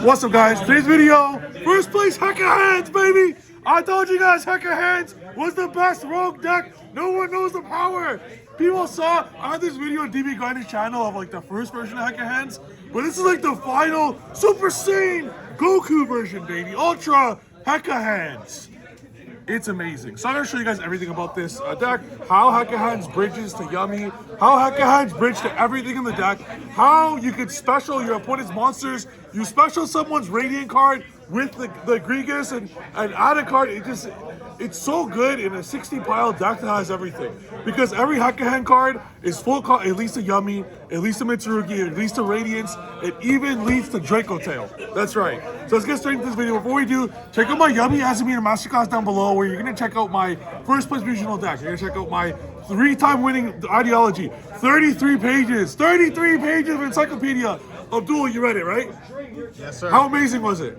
What's up, guys? Today's video, first place HECAHANDS, baby! I told you guys HECAHANDS was the best rogue deck. No one knows the power. People saw, I had this video on DB Grinder's channel of like the first version of HECAHANDS, but this is like the final Super Saiyan Goku version, baby. Ultra HECAHANDS. It's amazing. So I'm going to show you guys everything about this deck, how HECAHANDS bridges to Yummy, how HECAHANDS bridge to everything in the deck, how you could special your opponent's monsters, you special someone's Radiant card with the Grigas and add a card. It's so good in a 60 pile deck that has everything. Because every HECAHAND card is full card, it leads to Yummy, it leads to Mitsurugi, it leads to Radiance, it even leads to Draco Tail. That's right. So let's get straight into this video. Before we do, check out my Yummy Azumina Masterclass down below, where you're going to check out my first place regional deck. You're going to check out my 3-time winning ideology. 33 pages of encyclopedia. Abdul, you read it, right? Yes, sir. How amazing was it?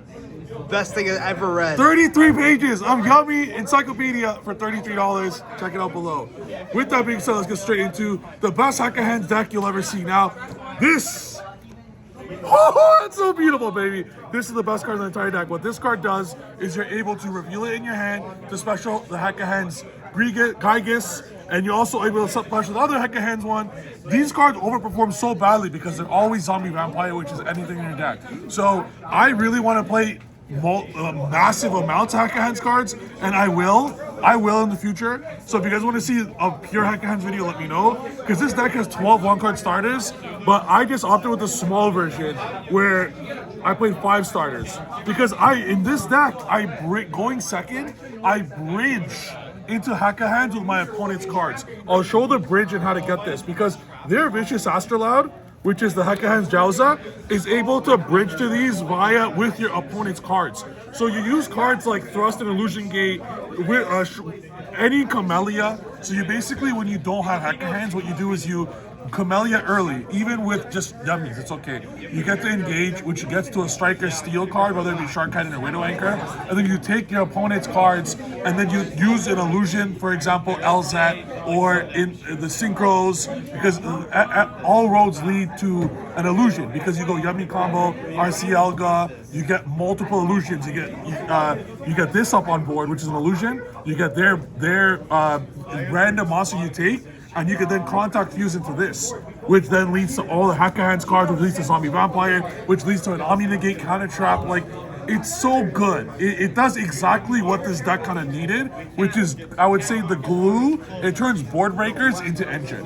Best thing I ever read. 33 pages of Yummy encyclopedia for $33. Check it out below. With that being said, let's get straight into the best HECAHANDS deck you'll ever see. Now, this, it's so beautiful, baby. This is the best card in the entire deck. What this card does is you're able to reveal it in your hand to special the HECAHANDS Gygus, and you're also able to special the other HECAHANDS one. These cards overperform so badly because they're always Zombie Vampire, which is anything in your deck. So I really want to play massive amounts of HECAHANDS cards, and I will in the future. So if you guys want to see a pure HECAHANDS video, let me know, because this deck has 12 one-card starters, but I just opted with the small version where I played 5 starters, because in this deck, going second, I bridge into HECAHANDS with my opponent's cards. I'll show the bridge and how to get this, because their Vicious Astrolabe, which is the HECAHANDS Jowza, is able to bridge to these with your opponent's cards. So you use cards like Thrust and Illusion Gate, with any Camellia. So you basically, when you don't have HECAHANDS, what you do is you Camellia early, even with just Yummies, it's okay. You get to engage, which gets to a Striker Steel card, whether it be Shark Cannon or Widow Anchor, and then you take your opponent's cards, and then you use an illusion, for example, LZ, or in the Synchros, because all roads lead to an illusion, because you go Yummy combo, RC Elga, you get multiple illusions, you get this up on board, which is an illusion, you get their random monster you take, and you can then contact fuse into this, which then leads to all the HECAHANDS cards, which leads to Zombie Vampire, which leads to an Omni Negate counter trap. Like, it's so good. It does exactly what this deck kind of needed, which is, I would say, the glue. It turns board breakers into engine.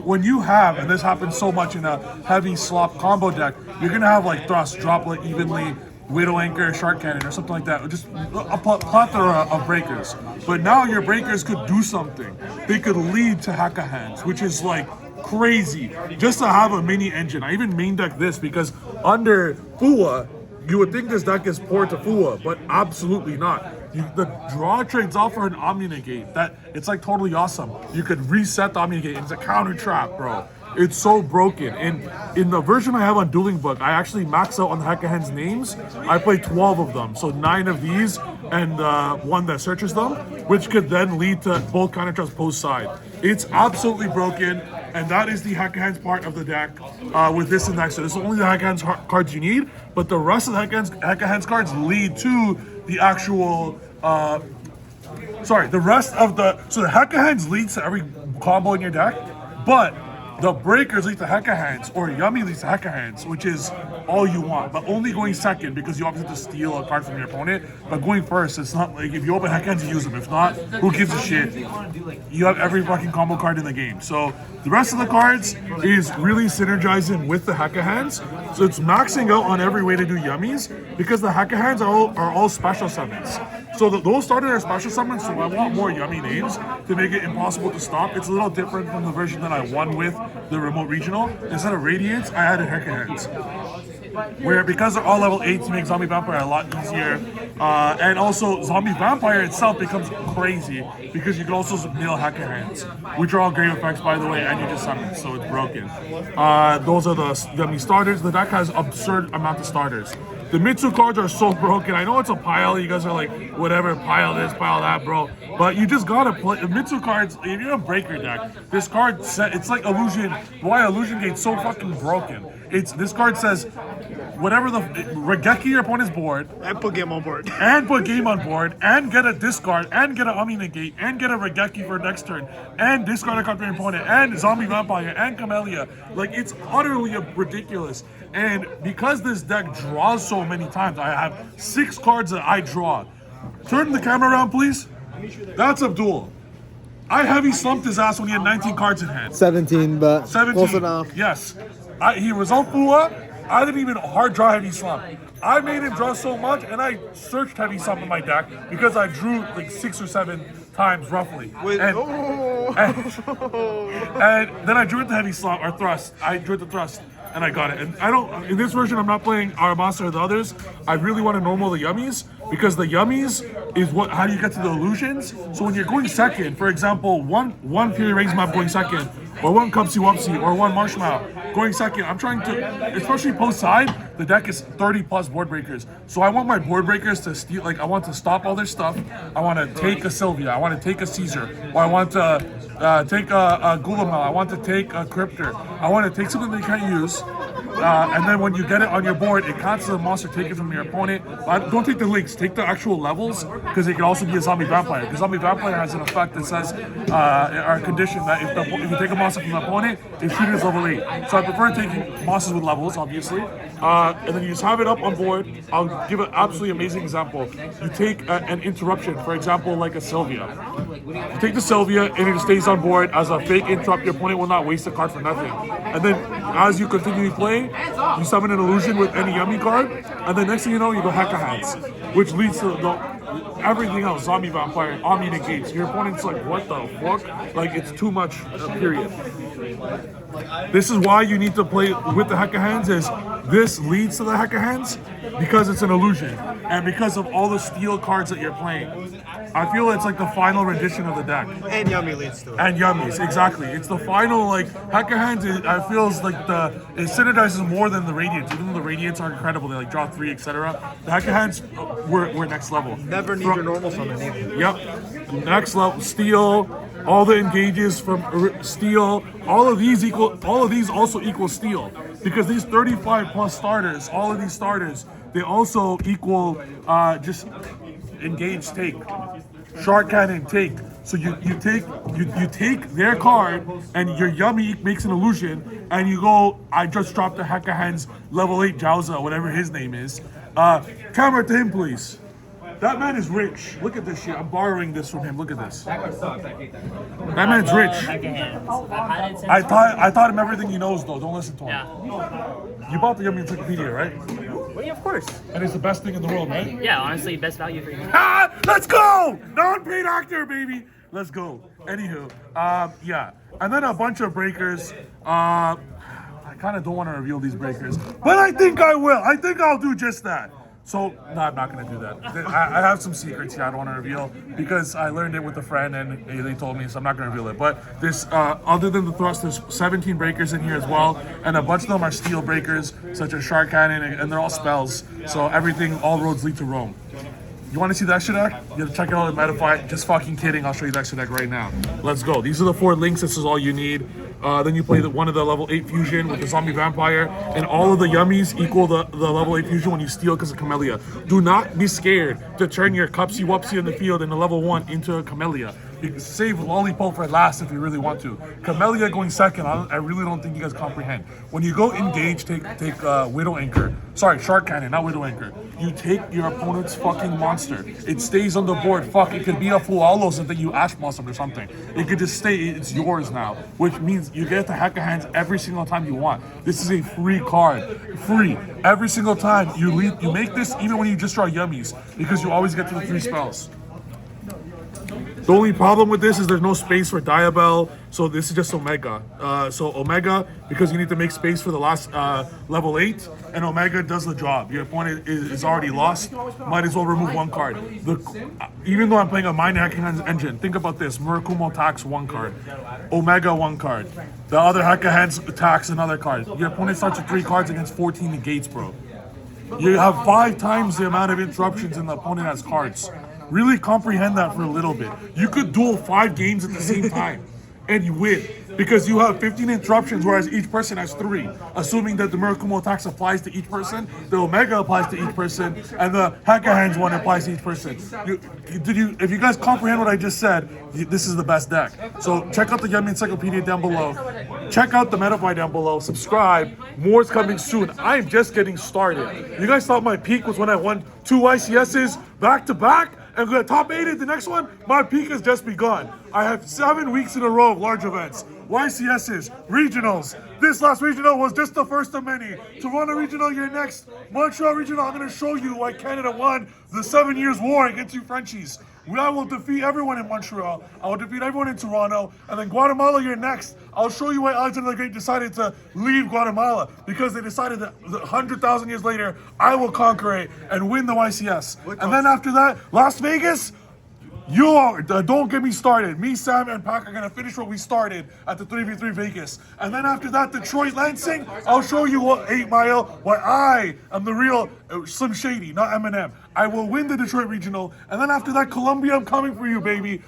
When you have, and this happens so much in a heavy slop combo deck, you're gonna have like Thrust, Droplet evenly, Widow Anchor, Shark Cannon, or something like that, or just a plethora of breakers. But now your breakers could do something. They could lead to HECAHANDS, which is like crazy. Just to have a mini engine. I even main deck this because under Fua, you would think this deck is poor to Fua, but absolutely not. The draw trades off for an Omni Negate. It's like totally awesome. You could reset the Omni Negate. It's a counter trap, bro. It's so broken. And in the version I have on Dueling Book, I actually max out on the HECAHANDS names. I play 12 of them. So 9 of these and one that searches them, which could then lead to both counter traps post side. It's absolutely broken. And that is the HECAHANDS part of the deck with this and that. So this is only the HECAHANDS cards you need, but the rest of the HECAHANDS cards lead to the actual, so the HECAHANDS leads to every combo in your deck, but the breakers lead to HECAHANDS, or Yummy leads to HECAHANDS, which is all you want, but only going second because you obviously have to steal a card from your opponent. But going first, it's not like if you open HECAHANDS, you use them. If not, who gives a shit? You have every fucking combo card in the game. So the rest of the cards is really synergizing with the HECAHANDS. So it's maxing out on every way to do Yummies, because the HECAHANDS are all special summons. So those started as special summons, so I want more Yummy names to make it impossible to stop. It's a little different from the version that I won with, the remote regional. Instead of Radiance, I added HECAHANDS, where because they're all level 8 to make Zombie Vampire a lot easier, and also Zombie Vampire itself becomes crazy because you can also mill HECAHANDS, which are all great effects, by the way, and you just summon, so it's broken. Those are the Yummy starters. The deck has absurd amount of starters. The Mitsu cards are so broken. I know it's a pile. You guys are like, whatever, pile this, pile that, bro. But you just gotta play. The Mitsu cards, if you're a breaker deck, this card, it's like Illusion. Why Illusion Gate's so fucking broken. This card says, whatever the Regeki your opponent's board, And put game on board. and put game on board, and get a discard, and get an Ami negate, and get a Regeki for next turn, and discard a card for your opponent, and zombie vampire, and camellia. Like, it's utterly ridiculous. And because this deck draws so many times, I have 6 cards that I draw. Turn the camera around, please. That's Abdul. I heavy slumped his ass when he had 19 cards in hand. 17, but 17. close enough. Yes. He was on Fua. I didn't even hard draw heavy slump. I made him draw so much, and I searched heavy slump in my deck because I drew like 6 or 7 times roughly. And then I drew it to heavy slump or thrust. I drew it to thrust. And I got it. And I don't, in this version, I'm not playing our monster or the others. I really want to normal the yummies because the yummies is how you get to the illusions. So when you're going second, for example, one Fury Rings map going second, or one Cupsy Wupsy, or one Marshmallow going second, I'm trying to, especially post side, the deck is 30 plus board breakers. So I want my board breakers to steal, like I want to stop all their stuff. I want to take a Sylvia, I want to take a Caesar, or I want to take a Gulamel, I want to take a Cryptor. I want to take something they can't use. And then when you get it on your board, it counts as a monster taken from your opponent. Don't take the links, take the actual levels, because it can also be a zombie vampire. Because zombie vampire has an effect that says, or a condition that if you take a monster from the opponent, it shoots level 8. So I prefer taking monsters with levels, obviously. And then you just have it up on board. I'll give an absolutely amazing example. You take an interruption, for example, like a Sylvia. You take the Sylvia and it stays on board as a fake interrupt. Your opponent will not waste a card for nothing. And then as you continue playing, you summon an illusion with any yummy card, and then next thing you know, you go HECAHANDS, which leads to everything else, zombie vampire, Omni negates. Your opponent's like, what the fuck? Like, it's too much, period. This is why you need to play with the HECAHANDS, is this leads to the HECAHANDS because it's an illusion, and because of all the steel cards that you're playing. I feel it's like the final rendition of the deck. And Yummy leads to it. And Yummies, exactly. It's the final, like, HECAHANDS, I feel is like it synergizes more than the Radiants. Even though the Radiants are incredible, they like draw 3, etc. The HECAHANDS were next level. Never need your normal summon either. Yep. Next level, steel, all the engages from steel, all of these also equal steel. Because these 35 plus starters, all of these starters, they also equal just engage take. Shark Cannon take. So you take their card and your Yummy makes an illusion and you go, I just dropped the HECAHANDS level 8 Jowza, whatever his name is. Camera to him, please. That man is rich. Look at this shit. I'm borrowing this from him. Look at this. That man's rich. I taught him everything he knows, though. Don't listen to him. Yeah. You bought the Yummy Encyclopedia, right? Well, yeah, of course. And it's the best thing in the world, right? Yeah, honestly, best value for you. Let's go! Non-paid actor, baby. Let's go. Anywho, yeah. And then a bunch of breakers. I kind of don't want to reveal these breakers, but I think I will. I think I'll do just that. So, no, I'm not going to do that. I have some secrets here I don't want to reveal because I learned it with a friend and they told me, so I'm not going to reveal it. But there's, other than the thrust, there's 17 breakers in here as well. And a bunch of them are steel breakers, such as Shark Cannon, and they're all spells. So everything, all roads lead to Rome. You want to see the extra deck? You have to check it out in Metafy. Just fucking kidding. I'll show you the extra deck right now. Let's go. These are the 4 links. This is all you need. Then you play one of the level 8 fusion with the zombie vampire, and all of the yummies equal the level 8 fusion when you steal because of Camellia. Do not be scared to turn your Cupsy Wupsy in the field in the level 1 into a Camellia. You can save Lollipop for last if you really want to. Camellia going second, I really don't think you guys comprehend. When you go engage, take Widow Anchor. Sorry, Shark Cannon, not Widow Anchor. You take your opponent's fucking monster. It stays on the board. Fuck, it could be a Fualos and then you Ash Blossom or something. It could just stay, it's yours now. Which means you get to HECAHANDS every single time you want. This is a free card. Free. Every single time you make this even when you just draw Yummies. Because you always get to the 3 spells. The only problem with this is there's no space for Diabell, so this is just Omega. So Omega, because you need to make space for the last level 8, and Omega does the job. Your opponent is already lost, might as well remove 1 card. Even though I'm playing a Mind Hacking engine, think about this. Murakumo attacks 1 card. Omega 1 card. The other HECAHANDS attacks another card. Your opponent starts with 3 cards against 14 negates, bro. You have 5 times the amount of interruptions and the opponent has cards. Really comprehend that for a little bit. You could duel 5 games at the same time. and you win. Because you have 15 interruptions, whereas each person has 3. Assuming that the Mirakumo attacks applies to each person, the Omega applies to each person, and the HECAHANDS one applies to each person. If you guys comprehend what I just said, this is the best deck. So check out the Yummy Encyclopedia down below. Check out the metafy down below. Subscribe. More is coming soon. I'm just getting started. You guys thought my peak was when I won 2 YCSs back to back? And the top 8 at the next one, my peak has just begun. I have 7 weeks in a row of large events. YCSs, regionals. This last regional was just the first of many. Toronto regional, you're next. Montreal regional, I'm going to show you why Canada won the 7 years war against you Frenchies. I will defeat everyone in Montreal. I will defeat everyone in Toronto. And then Guatemala, you're next. I'll show you why Alexander the Great decided to leave Guatemala. Because they decided that 100,000 years later, I will conquer it and win the YCS. And then after that, Las Vegas, don't get me started. Me, Sam, and Pac are going to finish what we started at the 3v3 Vegas. And then after that, Detroit Lansing, I'll show you what 8 Mile, why I am the real Slim Shady, not Eminem. I will win the Detroit Regional. And then after that, Columbia, I'm coming for you, baby.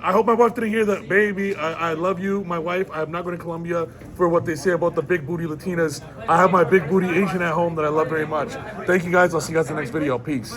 I hope my wife didn't hear that, baby. I love you, my wife. I'm not going to Colombia for what they say about the big booty Latinas. I have my big booty Asian at home that I love very much. Thank you guys. I'll see you guys in the next video. Peace.